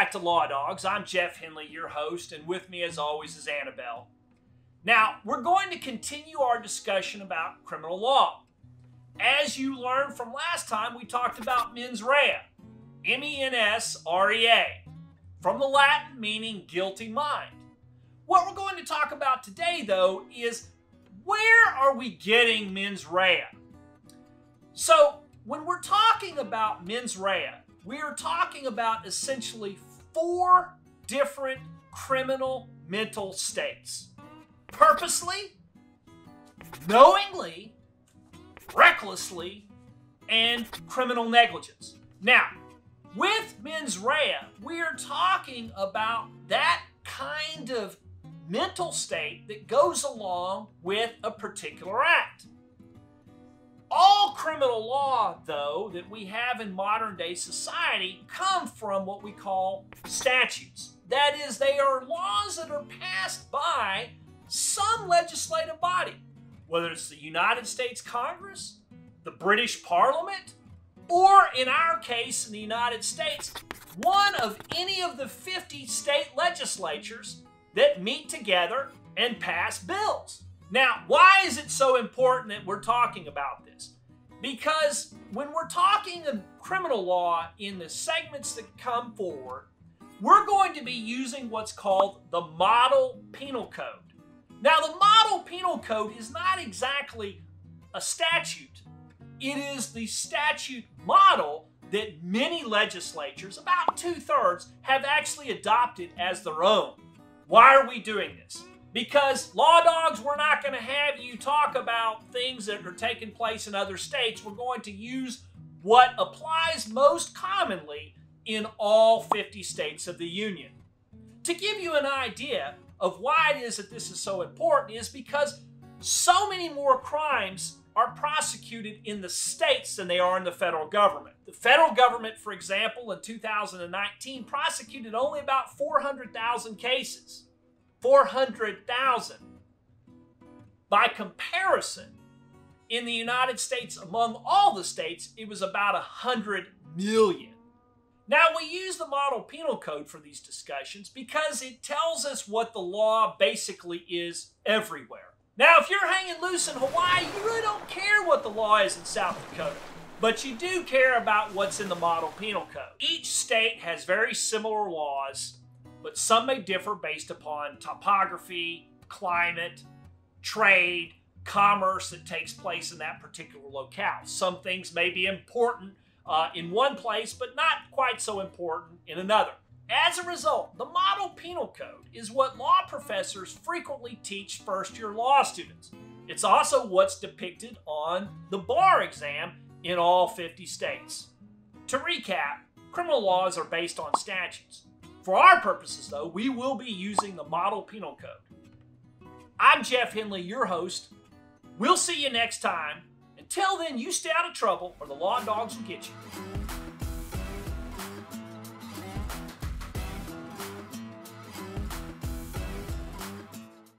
back to Law Dogs. I'm Jeff Henley, your host, and with me as always is Annabelle. Now, we're going to continue our discussion about criminal law. As you learned from last time, we talked about mens rea, M-E-N-S-R-E-A, from the Latin meaning guilty mind. What we're going to talk about today, though, is where are we getting mens rea? So, when we're talking about mens rea, we are talking about essentially 4 different criminal mental states. Purposely, knowingly, recklessly, and criminal negligence. Now, with mens rea, we are talking about that kind of mental state that goes along with a particular act. All criminal law, though, that we have in modern day society come from what we call statutes. That is, they are laws that are passed by some legislative body, whether it's the United States Congress, the British Parliament, or in our case in the United States, one of any of the 50 state legislatures that meet together and pass bills. Now, why is it so important that we're talking about this? Because when we're talking of criminal law in the segments that come forward, we're going to be using what's called the Model Penal Code. Now, the Model Penal Code is not exactly a statute. It is the statute model that many legislatures, about 2/3, have actually adopted as their own. Why are we doing this? Because, Law Dogs, we're not going to have you talk about things that are taking place in other states. We're going to use what applies most commonly in all 50 states of the Union. To give you an idea of why it is that this is so important is because so many more crimes are prosecuted in the states than they are in the federal government. The federal government, for example, in 2019 prosecuted only about 400,000 cases. 400,000. By comparison, in the United States, among all the states, it was about 100 million. Now, we use the Model Penal Code for these discussions because it tells us what the law basically is everywhere. Now, if you're hanging loose in Hawaii, you really don't care what the law is in South Dakota, but you do care about what's in the Model Penal Code. Each state has very similar laws, but some may differ based upon topography, climate, trade, commerce that takes place in that particular locale. Some things may be important in one place, but not quite so important in another. As a result, the Model Penal Code is what law professors frequently teach first-year law students. It's also what's depicted on the bar exam in all 50 states. To recap, criminal laws are based on statutes. For our purposes, though, we will be using the Model Penal Code. I'm Jeff Henley, your host. We'll see you next time. Until then, you stay out of trouble or the Law Dogs will get you.